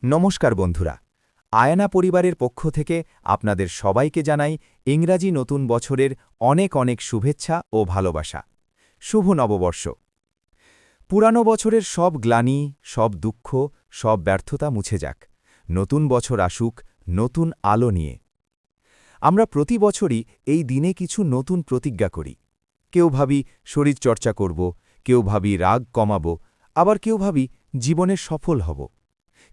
নমস্কার বন্ধুরা, আয়না পরিবারের পক্ষ থেকে আপনাদের সবাইকে জানাই ইংরাজি নতুন বছরের অনেক অনেক শুভেচ্ছা ও ভালোবাসা। শুভ নববর্ষ। পুরানো বছরের সব গ্লানি, সব দুঃখ, সব ব্যর্থতা মুছে যাক। নতুন বছর আসুক নতুন আলো নিয়ে। আমরা প্রতি বছরই এই দিনে কিছু নতুন প্রতিজ্ঞা করি। কেউ ভাবি শরীরচর্চা করব, কেউ ভাবি রাগ কমাব, আবার কেউ ভাবি জীবনে সফল হব।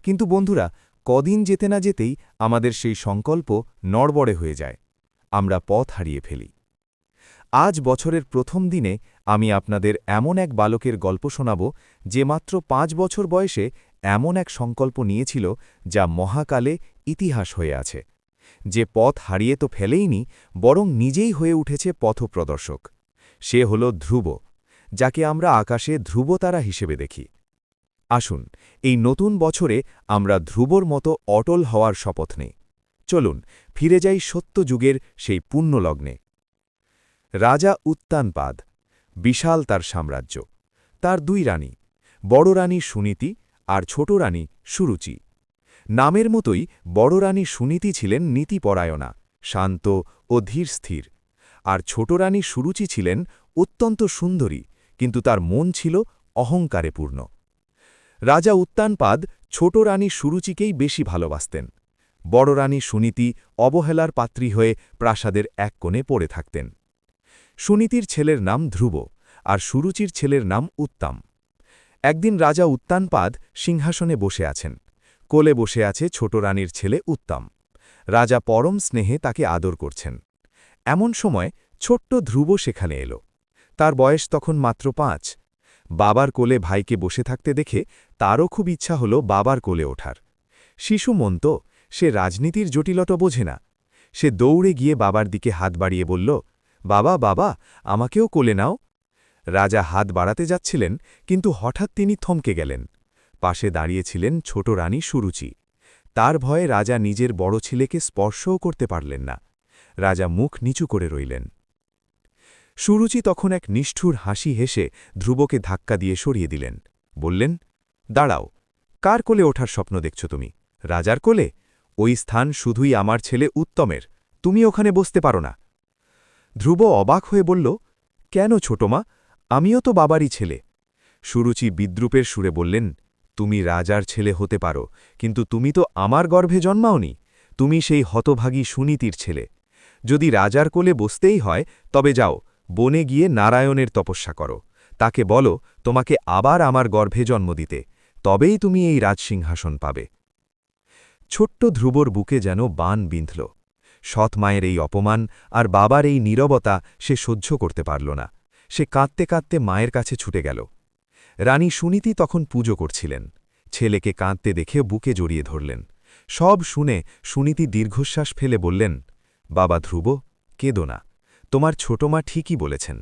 কিন্তু বন্ধুরা, কদিন যেতে না যেতেই আমাদের সেই সংকল্প নড়বড়ে হয়ে যায়। আমরা পথ হারিয়ে ফেলি। আজ বছরের প্রথম দিনে আমি আপনাদের এমন এক বালকের গল্প শোনাব, যে মাত্র ৫ বছর বয়সে এমন এক সংকল্প নিয়েছিল যা মহাকালে ইতিহাস হয়ে আছে। যে পথ হারিয়ে তো ফেলেইনি, বরং নিজেই হয়ে উঠেছে পথপ্রদর্শক। সে হল ধ্রুব, যাকে আমরা আকাশে ধ্রুবতারা হিসেবে দেখি। আসুন, এই নতুন বছরে আমরা ধ্রুবর মতো অটল হওয়ার শপথ নেই। চলুন ফিরে যাই সত্য যুগের সেই পুণ্যলগ্নে। রাজা উত্তানপাদ, বিশাল তার সাম্রাজ্য। তার ২ রানী, বড় রানী সুনীতি আর ছোট রানী সুরুচি। নামের মতোই বড় রানী সুনীতি ছিলেন নীতিপরায়ণা, শান্ত ও ধীরস্থির, আর ছোট রানী সুরুচি ছিলেন অত্যন্ত সুন্দরী, কিন্তু তার মন ছিল অহংকারে পূর্ণ। রাজা উত্তানপাদ ছোট রানী সুরুচিকেই বেশি ভালোবাসতেন। বড় রানী সুনীতি অবহেলার পাত্রী হয়ে প্রাসাদের এক কোণে পড়ে থাকতেন। সুনীতির ছেলের নাম ধ্রুব, আর সুরুচির ছেলের নাম উত্তম। একদিন রাজা উত্তানপাদ সিংহাসনে বসে আছেন। কোলে বসে আছে ছোট রানীর ছেলে উত্তম। রাজা পরম স্নেহে তাকে আদর করছেন। এমন সময় ছোট্ট ধ্রুব সেখানে এলো। তার বয়স তখন মাত্র ৫। বাবার কোলে ভাইকে বসে থাকতে দেখে তারও খুব ইচ্ছা হল বাবার কোলে ওঠার। শিশু মন তো, সে রাজনীতির জটিলতা বোঝে না। সে দৌড়ে গিয়ে বাবার দিকে হাত বাড়িয়ে বলল, বাবা বাবা, আমাকেও কোলে নাও। রাজা হাত বাড়াতে যাচ্ছিলেন, কিন্তু হঠাৎ তিনি থমকে গেলেন। পাশে দাঁড়িয়েছিলেন ছোট রানী সুরুচি। তার ভয়ে রাজা নিজের বড় ছেলেকে স্পর্শও করতে পারলেন না। রাজা মুখ নিচু করে রইলেন। সুরুচি তখন এক নিষ্ঠুর হাসি হেসে ধ্রুবকে ধাক্কা দিয়ে সরিয়ে দিলেন। বললেন, দাঁড়াও, কার কোলে ওঠার স্বপ্ন দেখছ তুমি? রাজার কোলে? ওই স্থান শুধুই আমার ছেলে উত্তমের, তুমি ওখানে বসতে পারো না। ধ্রুব অবাক হয়ে বলল, কেন ছোটমা, আমিও তো বাবারই ছেলে। সুরুচি বিদ্রুপের সুরে বললেন, তুমি রাজার ছেলে হতে পারো, কিন্তু তুমি তো আমার গর্ভে জন্মাওনি। তুমি সেই হতভাগী সুনীতির ছেলে। যদি রাজার কোলে বসতেই হয়, তবে যাও, বনে গিয়ে নারায়ণের তপস্যা করো। তাকে বলো তোমাকে আবার আমার গর্ভে জন্ম দিতে, তবেই তুমি এই রাজসিংহাসন পাবে। ছোট্ট ধ্রুবর বুকে যেন বান বিঁধল। সৎ মায়ের এই অপমান আর বাবার এই নীরবতা সে সহ্য করতে পারল না। সে কাঁদতে কাঁদতে মায়ের কাছে ছুটে গেল। রানী সুনীতি তখন পুজো করছিলেন। ছেলেকে কাঁদতে দেখে বুকে জড়িয়ে ধরলেন। সব শুনে সুনীতি দীর্ঘশ্বাস ফেলে বললেন, বাবা ধ্রুব, কেঁদো না। তোমার ছোট মা ঠিকই বলেছেন।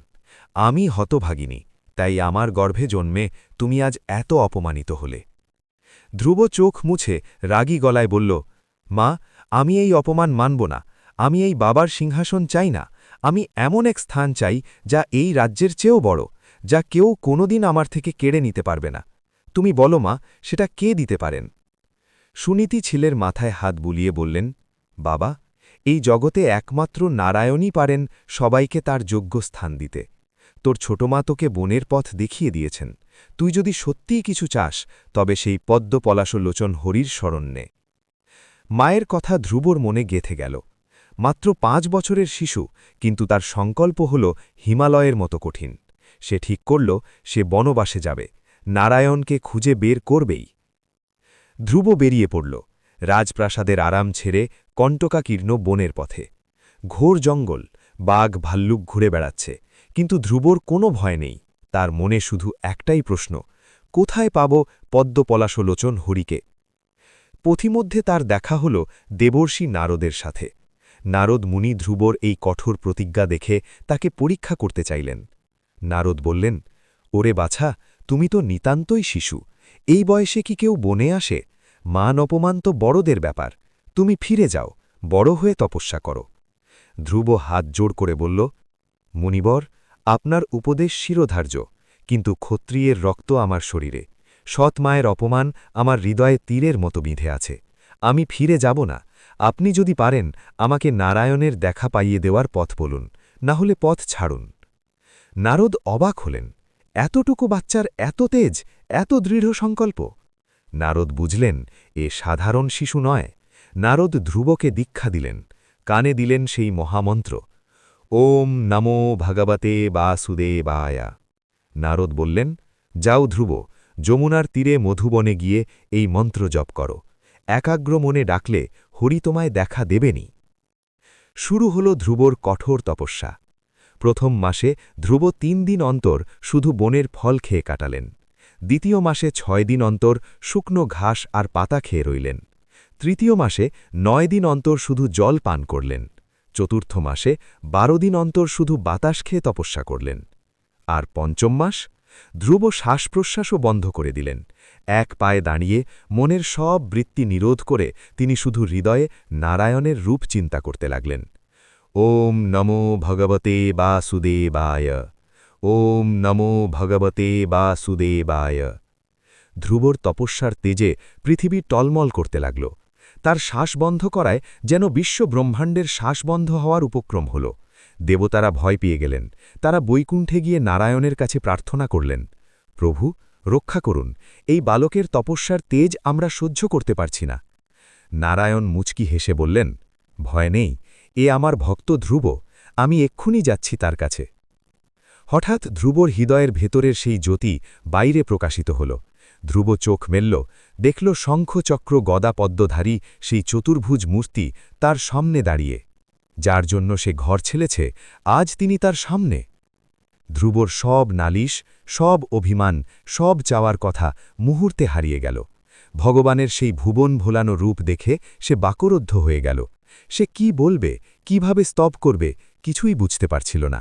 আমি হতভাগিনী, তাই আমার গর্ভে জন্মে তুমি আজ এত অপমানিত হলে। ধ্রুব চোখ মুছে রাগী গলায় বলল, মা, আমি এই অপমান মানব না। আমি এই বাবার সিংহাসন চাই না। আমি এমন এক স্থান চাই যা এই রাজ্যের চেয়েও বড়, যা কেউ কোনোদিন আমার থেকে কেড়ে নিতে পারবে না। তুমি বলো মা, সেটা কে দিতে পারেন? সুনীতি ছেলের মাথায় হাত বুলিয়ে বললেন, বাবা, এই জগতে একমাত্র নারায়ণই পারেন সবাইকে তার যোগ্য স্থান দিতে। তোর ছোট মা তোকে বনের পথ দেখিয়ে দিয়েছেন। তুই যদি সত্যিই কিছু চাস, তবে সেই পদ্ম পলাশলোচন হরির শরণ নে। মায়ের কথা ধ্রুবর মনে গেঁথে গেল। মাত্র ৫ বছরের শিশু, কিন্তু তার সংকল্প হল হিমালয়ের মতো কঠিন। সে ঠিক করল সে বনবাসে যাবে, নারায়ণকে খুঁজে বের করবেই। ধ্রুব বেরিয়ে পড়ল রাজপ্রাসাদের আরাম ছেড়ে কণ্টকাকীর্ণ বনের পথে। ঘোর জঙ্গল, বাঘ ভাল্লুক ঘুরে বেড়াচ্ছে, কিন্তু ধ্রুবর কোনো ভয় নেই। তার মনে শুধু একটাই প্রশ্ন, কোথায় পাব পদ্মপলাশলোচন হরিকে? পথিমধ্যে তার দেখা হল দেবর্ষি নারদের সাথে। নারদ মুনি ধ্রুবর এই কঠোর প্রতিজ্ঞা দেখে তাকে পরীক্ষা করতে চাইলেন। নারদ বললেন, ওরে বাছা, তুমি তো নিতান্তই শিশু। এই বয়সে কি কেউ বনে আসে? মান অপমান তো বড়দের ব্যাপার। তুমি ফিরে যাও, বড় হয়ে তপস্যা করো। ধ্রুব হাত জোড় করে বলল, মুনিবর, আপনার উপদেশ শিরোধার্য, কিন্তু ক্ষত্রিয়ের রক্ত আমার শরীরে। সৎ মায়ের অপমান আমার হৃদয়ে তীরের মতো বিঁধে আছে। আমি ফিরে যাব না। আপনি যদি পারেন আমাকে নারায়ণের দেখা পাইয়ে দেওয়ার পথ বলুন, না হলে পথ ছাড়ুন। নারদ অবাক হলেন। এতটুকু বাচ্চার এত তেজ, এত দৃঢ় সংকল্প। নারদ বুঝলেন এ সাধারণ শিশু নয়। নারদ ধ্রুবকে দীক্ষা দিলেন, কানে দিলেন সেই মহামন্ত্র, ওম নমো ভগবতে বাসুদেবায়া। নারদ বললেন, যাও ধ্রুব, যমুনার তীরে মধুবনে গিয়ে এই মন্ত্র জপ করো। একাগ্র মনে ডাকলে হরি তোমায় দেখা দেবেনি। শুরু হল ধ্রুবর কঠোর তপস্যা। প্রথম মাসে ধ্রুব ৩ দিন অন্তর শুধু বনের ফল খেয়ে কাটালেন। দ্বিতীয় মাসে ৬ দিন অন্তর শুকনো ঘাস আর পাতা খেয়ে রইলেন। তৃতীয় মাসে ৯ দিন অন্তর শুধু জল পান করলেন। চতুর্থ মাসে ১২ দিন অন্তর শুধু বাতাস খেয়ে তপস্যা করলেন। আর পঞ্চম মাস ধ্রুব শ্বাসপ্রশ্বাসও বন্ধ করে দিলেন। এক পায়ে দাঁড়িয়ে মনের সব বৃত্তি নিরোধ করে তিনি শুধু হৃদয়ে নারায়ণের রূপ চিন্তা করতে লাগলেন। ওম নমো ভগবতে বাসুদেবায়, ওম নমো ভগবতে বাসুদেবায়। ধ্রুবর তপস্যার তেজে পৃথিবী টলমল করতে লাগল। তার শ্বাস বন্ধ করায় যেন বিশ্ব ব্রহ্মাণ্ডের শ্বাস বন্ধ হওয়ার উপক্রম হল। দেবতারা ভয় পেয়ে গেলেন। তারা বৈকুণ্ঠে গিয়ে নারায়ণের কাছে প্রার্থনা করলেন, প্রভু রক্ষা করুন, এই বালকের তপস্যার তেজ আমরা সহ্য করতে পারছি না। নারায়ণ মুচকি হেসে বললেন, ভয় নেই, এ আমার ভক্ত ধ্রুব, আমি এক্ষুনি যাচ্ছি তার কাছে। হঠাৎ ধ্রুবর হৃদয়ের ভেতরের সেই জ্যোতি বাইরে প্রকাশিত হল। ধ্রুব চোখ মেলল, দেখল শঙ্খ চক্র গদা পদ্মধারী সেই চতুর্ভুজ মূর্তি তার সামনে দাঁড়িয়ে। যার জন্য সে ঘর ছেলেছে, আজ তিনি তার সামনে। ধ্রুবর সব নালিশ, সব অভিমান, সব চাওয়ার কথা মুহূর্তে হারিয়ে গেল। ভগবানের সেই ভুবন ভোলানো রূপ দেখে সে বাকরুদ্ধ হয়ে গেল। সে কি বলবে, কিভাবে স্তব করবে, কিছুই বুঝতে পারছিল না।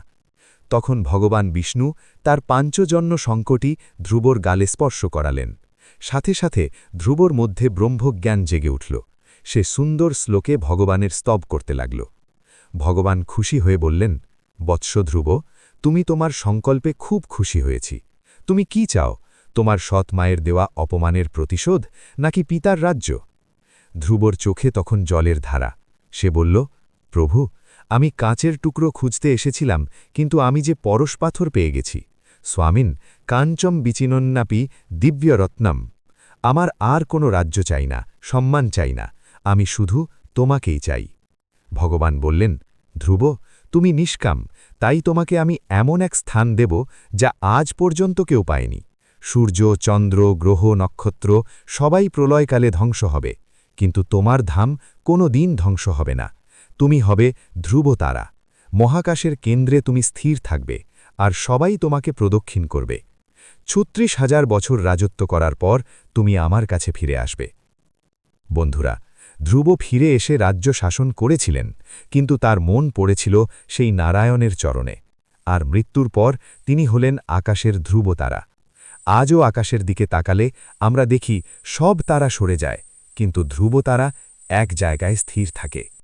তখন ভগবান বিষ্ণু তার পাঞ্চজন্য শঙ্কটি ধ্রুবর গালে স্পর্শ করালেন। সাথে সাথে ধ্রুবর মধ্যে ব্রহ্মজ্ঞান জেগে উঠল। সে সুন্দর শ্লোকে ভগবানের স্তব করতে লাগল। ভগবান খুশি হয়ে বললেন, বৎস ধ্রুব, তুমি তোমার সংকল্পে খুব খুশি হয়েছি। তুমি কি চাও, তোমার সৎ মায়ের দেওয়া অপমানের প্রতিশোধ, নাকি পিতার রাজ্য? ধ্রুবর চোখে তখন জলের ধারা। সে বলল, প্রভু, আমি কাঁচের টুকরো খুঁজতে এসেছিলাম, কিন্তু আমি যে পরশ পাথর পেয়ে গেছি। স্বামীন কাঞ্চম বিচিনন্নাপি দিব্যরত্নম। আমার আর কোনো রাজ্য চাই না, সম্মান চাই না, আমি শুধু তোমাকেই চাই। ভগবান বললেন, ধ্রুব, তুমি নিষ্কাম, তাই তোমাকে আমি এমন এক স্থান দেব যা আজ পর্যন্ত কেউ পায়নি। সূর্য, চন্দ্র, গ্রহ, নক্ষত্র সবাই প্রলয়কালে ধ্বংস হবে, কিন্তু তোমার ধাম কোনো দিন ধ্বংস হবে না। তুমি হবে ধ্রুবতারা। মহাকাশের কেন্দ্রে তুমি স্থির থাকবে, আর সবাই তোমাকে প্রদক্ষিণ করবে। ৩৬,০০০ বছর রাজত্ব করার পর তুমি আমার কাছে ফিরে আসবে। বন্ধুরা, ধ্রুব ফিরে এসে রাজ্য শাসন করেছিলেন, কিন্তু তার মন পড়েছিল সেই নারায়ণের চরণে। আর মৃত্যুর পর তিনি হলেন আকাশের ধ্রুবতারা। আজও আকাশের দিকে তাকালে আমরা দেখি সব তারা সরে যায়, কিন্তু ধ্রুবতারা এক জায়গায় স্থির থাকে।